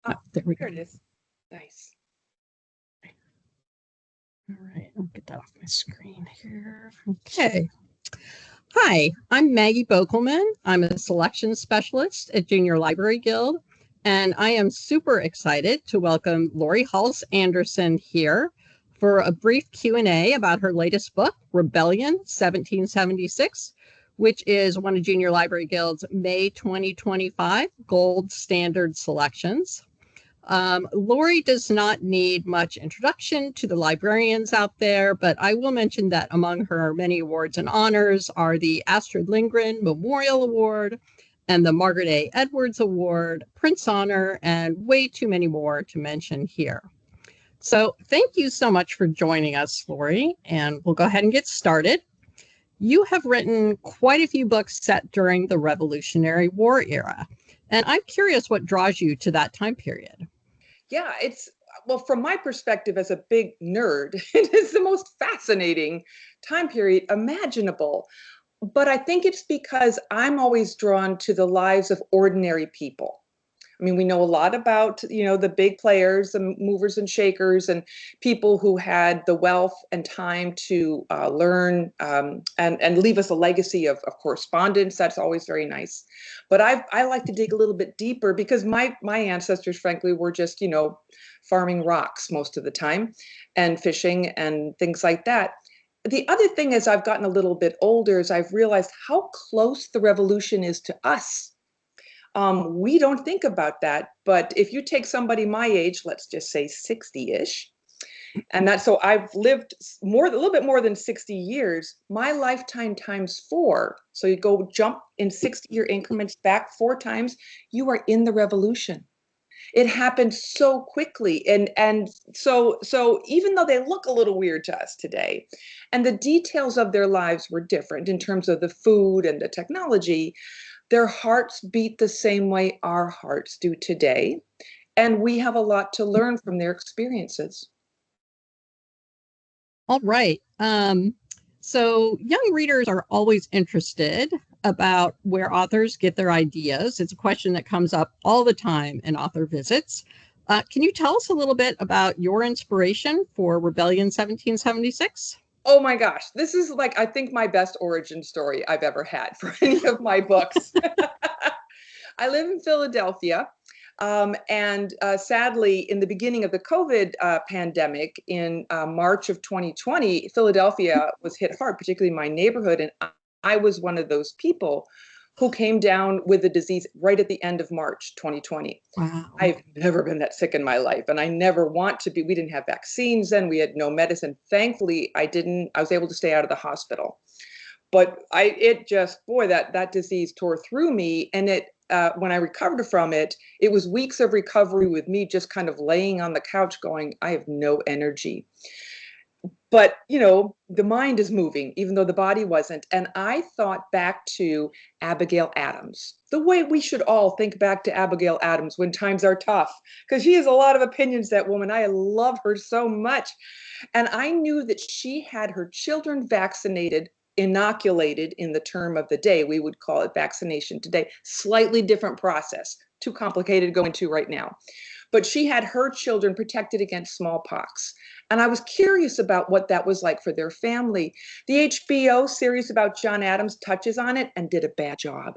Oh, there we go. There it is. Nice. All right, I'll get that off my screen here. Okay. Hi, I'm Maggie Bokelman. I'm a selection specialist at Junior Library Guild, and I am super excited to welcome Laurie Halse Anderson here for a brief Q&A about her latest book, Rebellion 1776, which is one of Junior Library Guild's May 2025 Gold Standard selections. Laurie does not need much introduction to the librarians out there, but I will mention that among her many awards and honors are the Astrid Lindgren Memorial Award and the Margaret A. Edwards Award, Prince Honor, and way too many more to mention here. So thank you so much for joining us, Laurie, and we'll go ahead and get started. You have written quite a few books set during the Revolutionary War era, and I'm curious what draws you to that time period. Yeah, well, from my perspective as a big nerd, it is the most fascinating time period imaginable. But I think it's because I'm always drawn to the lives of ordinary people. I mean, we know a lot about, the big players, the movers and shakers, and people who had the wealth and time to learn and leave us a legacy of correspondence. That's always very nice. But I like to dig a little bit deeper because my ancestors, frankly, were just, farming rocks most of the time and fishing and things like that. The other thing as I've gotten a little bit older is I've realized how close the revolution is to us. We don't think about that, but if you take somebody my age, let's just say 60-ish, and so I've lived a little bit more than 60 years, my lifetime times 4. So you go jump in 60-year increments back 4 times, you are in the revolution. It happened so quickly, and so even though they look a little weird to us today, and the details of their lives were different in terms of the food and the technology, their hearts beat the same way our hearts do today, and we have a lot to learn from their experiences. All right. So young readers are always interested about where authors get their ideas. It's a question that comes up all the time in author visits. Can you tell us a little bit about your inspiration for Rebellion 1776? Oh my gosh, this is I think my best origin story I've ever had for any of my books. I live in Philadelphia. And sadly, in the beginning of the COVID pandemic in March of 2020, Philadelphia was hit hard, particularly my neighborhood. And I was one of those people who came down with the disease right at the end of March 2020. Wow. I've never been that sick in my life, and I never want to be. We didn't have vaccines then. We had no medicine. Thankfully, I was able to stay out of the hospital. But that disease tore through me, and when I recovered from it, it was weeks of recovery with me just kind of laying on the couch going, I have no energy. But, the mind is moving, even though the body wasn't. And I thought back to Abigail Adams, the way we should all think back to Abigail Adams when times are tough, because she has a lot of opinions, that woman. I love her so much. And I knew that she had her children vaccinated, inoculated in the term of the day. We would call it vaccination today. Slightly different process, too complicated to go into right now. But she had her children protected against smallpox. And I was curious about what that was like for their family. The HBO series about John Adams touches on it and did a bad job.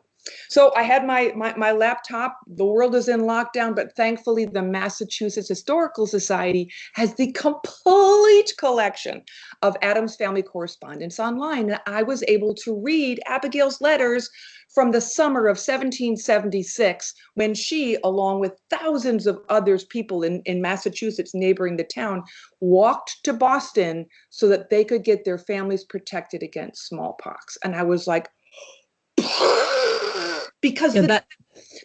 So I had my laptop. The world is in lockdown, but thankfully the Massachusetts Historical Society has the complete collection of Adams family correspondence online. And I was able to read Abigail's letters from the summer of 1776, when she, along with thousands of others, people in Massachusetts neighboring the town, walked to Boston so that they could get their families protected against smallpox. And I was like, because that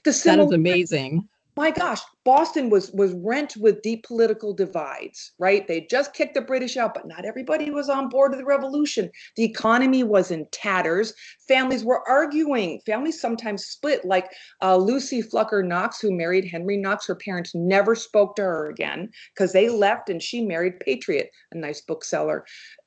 is amazing. My gosh, Boston was rent with deep political divides, right? They just kicked the British out, but not everybody was on board with the revolution. The economy was in tatters. Families were arguing. Families sometimes split, like Lucy Flucker Knox, who married Henry Knox. Her parents never spoke to her again because they left, and she married Patriot, a nice bookseller.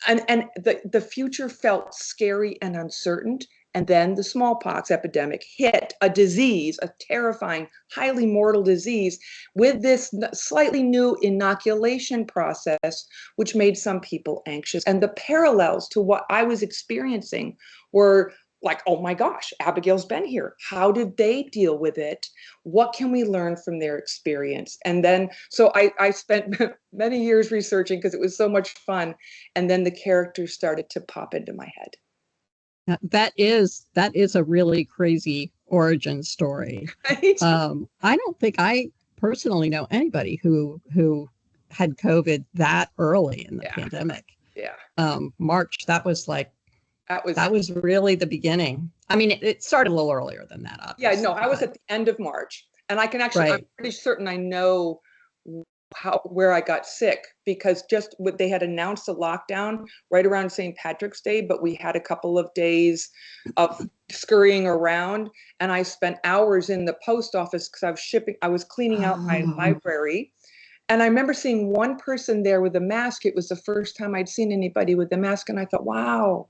And the future felt scary and uncertain. And then the smallpox epidemic hit, a disease, a terrifying, highly mortal disease, with this slightly new inoculation process, which made some people anxious. And the parallels to what I was experiencing were like, oh my gosh, Abigail's been here. How did they deal with it? What can we learn from their experience? And then, so I spent many years researching because it was so much fun. And then the characters started to pop into my head. That is a really crazy origin story. Right? I don't think I personally know anybody who had COVID that early in the pandemic. Yeah. March, that was really the beginning. I mean, it started a little earlier than that, obviously. Yeah, no, I was at the end of March, and I can actually, I'm pretty certain I know where I got sick, because just what they had announced a lockdown right around St. Patrick's Day, but we had a couple of days of scurrying around, and I spent hours in the post office because I was cleaning out my library. And I remember seeing one person there with a mask. It was the first time I'd seen anybody with a mask, and I thought, wow,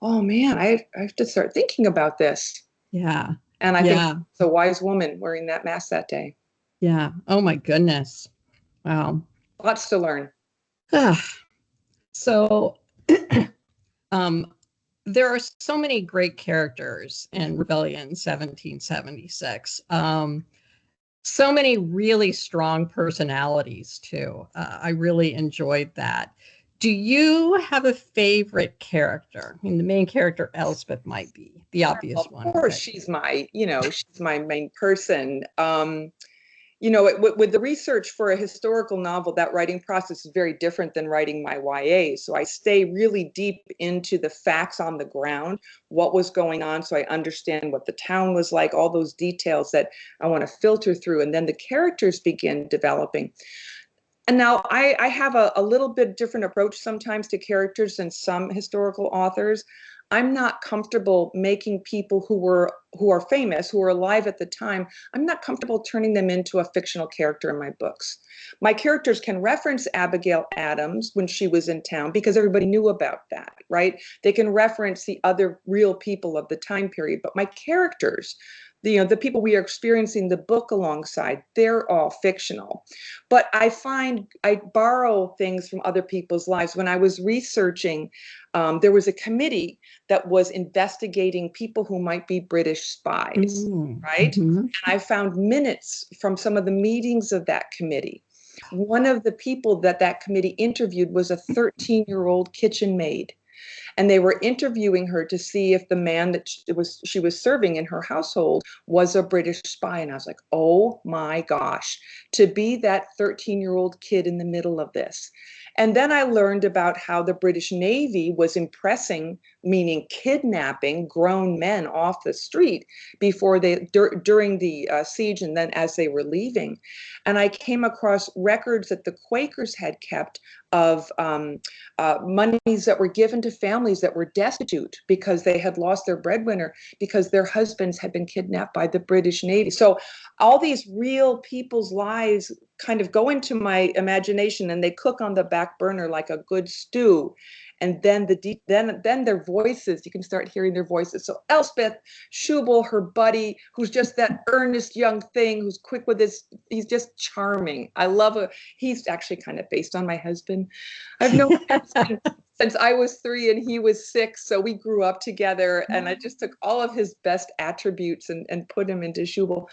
oh man, I have to start thinking about this. Yeah. And I think it's a wise woman wearing that mask that day. Yeah. Oh my goodness. Wow. Lots to learn. So there are so many great characters in Rebellion 1776. So many really strong personalities too. I really enjoyed that. Do you have a favorite character? I mean, the main character, Elsbeth, might be the obvious one. Of course, she's my main person. With the research for a historical novel, that writing process is very different than writing my YA. So I stay really deep into the facts on the ground, what was going on, so I understand what the town was like, all those details that I want to filter through, and then the characters begin developing. And now I have a little bit different approach sometimes to characters than some historical authors. I'm not comfortable making people who are famous, who are alive at the time, I'm not comfortable turning them into a fictional character in my books. My characters can reference Abigail Adams when she was in town because everybody knew about that, right? They can reference the other real people of the time period, but my characters, the people we are experiencing the book alongside, they're all fictional. But I find I borrow things from other people's lives. When I was researching, there was a committee that was investigating people who might be British spies, right? And I found minutes from some of the meetings of that committee. One of the people that committee interviewed was a 13-year-old kitchen maid. And they were interviewing her to see if the man that she was serving in her household was a British spy. And I was like, oh my gosh, to be that 13-year-old kid in the middle of this. And then I learned about how the British Navy was impressing, meaning kidnapping grown men off the street during the siege, and then as they were leaving. And I came across records that the Quakers had kept of monies that were given to families that were destitute because they had lost their breadwinner because their husbands had been kidnapped by the British Navy. So all these real people's lives kind of go into my imagination, and they cook on the back burner like a good stew. And then then their voices, you can start hearing their voices. So Elsbeth, Schubel, her buddy, who's just that earnest young thing, who's quick with he's just charming. I love him. He's actually kind of based on my husband. I've known him since I was 3 and he was 6. So we grew up together, and I just took all of his best attributes and put him into Schubel.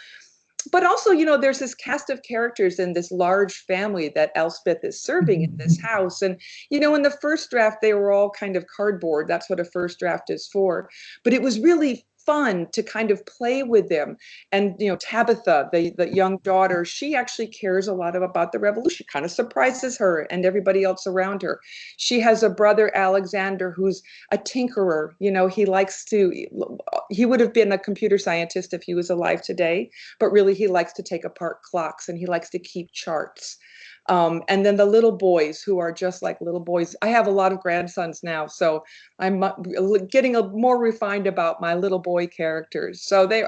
But also, there's this cast of characters in this large family that Elsbeth is serving in this house. And, in the first draft, they were all kind of cardboard. That's what a first draft is for. But it was really fun to kind of play with them. And, Tabitha, the young daughter, she actually cares a lot about the revolution, kind of surprises her and everybody else around her. She has a brother, Alexander, who's a tinkerer. He would have been a computer scientist if he was alive today, but really he likes to take apart clocks and he likes to keep charts. And then the little boys, who are just like little boys. I have a lot of grandsons now, so I'm getting more refined about my little boy characters. So the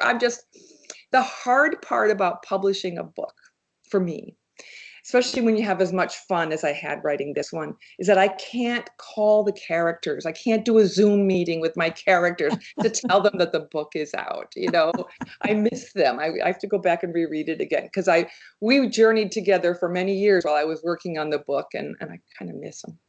hard part about publishing a book for me especially when you have as much fun as I had writing this one, is that I can't call the characters. I can't do a Zoom meeting with my characters to tell them that the book is out. I miss them. I have to go back and reread it again because we journeyed together for many years while I was working on the book, and I kind of miss them.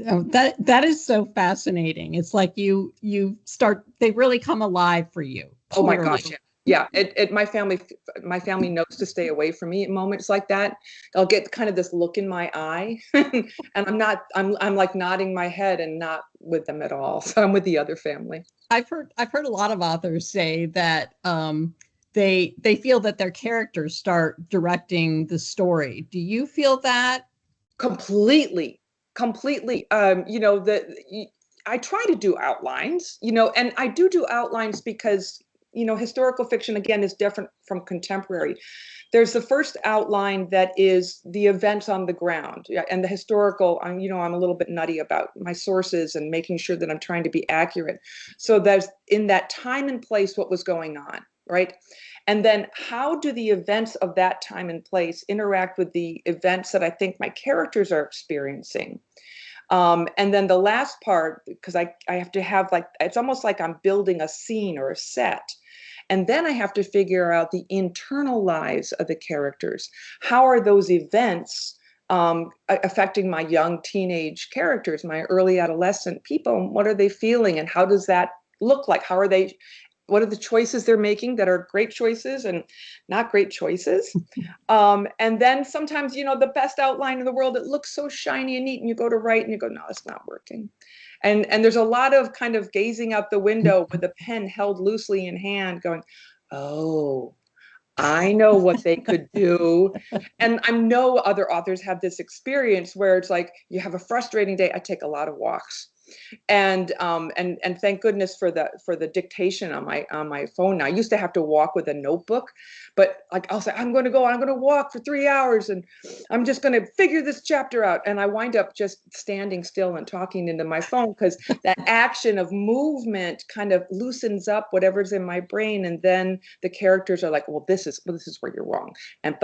Oh, that is so fascinating. It's like they really come alive for you. Oh my gosh, yeah. My family knows to stay away from me at moments like that. I'll get kind of this look in my eye, and I'm like nodding my head and not with them at all. So I'm with the other family. I've heard a lot of authors say that they feel that their characters start directing the story. Do you feel that? Completely. I try to do outlines, and I do outlines because, historical fiction, again, is different from contemporary. There's the first outline that is the events on the ground, and the historical, I'm a little bit nutty about my sources and making sure that I'm trying to be accurate. So there's in that time and place what was going on, right? And then how do the events of that time and place interact with the events that I think my characters are experiencing? And then the last part, because I have to have it's almost like I'm building a scene or a set. And then I have to figure out the internal lives of the characters. How are those events affecting my young teenage characters, my early adolescent people? What are they feeling? And how does that look like? What are the choices they're making that are great choices and not great choices? And then sometimes, the best outline in the world, it looks so shiny and neat, and you go to write and you go, no, it's not working. And there's a lot of kind of gazing out the window with a pen held loosely in hand going, oh, I know what they could do. And I know other authors have this experience where it's like you have a frustrating day. I take a lot of walks. And thank goodness for the dictation on my phone now. I used to have to walk with a notebook, but I'll say I'm going to walk for 3 hours and I'm just going to figure this chapter out, and I wind up just standing still and talking into my phone because that action of movement kind of loosens up whatever's in my brain, and then the characters are like, well, this is where you're wrong, and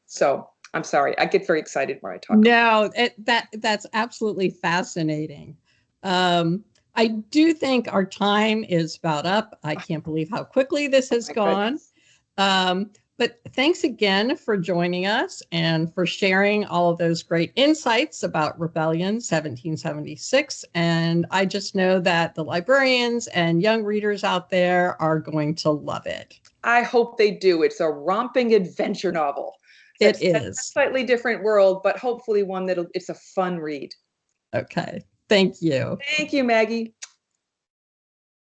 so I'm sorry. I get very excited when I talk. No, that's absolutely fascinating. I do think our time is about up. I can't believe how quickly this has gone. But thanks again for joining us and for sharing all of those great insights about Rebellion 1776. And I just know that the librarians and young readers out there are going to love it. I hope they do. It's a romping adventure novel. It is a slightly different world, but hopefully one it's a fun read. Okay. Thank you. Thank you, Maggie.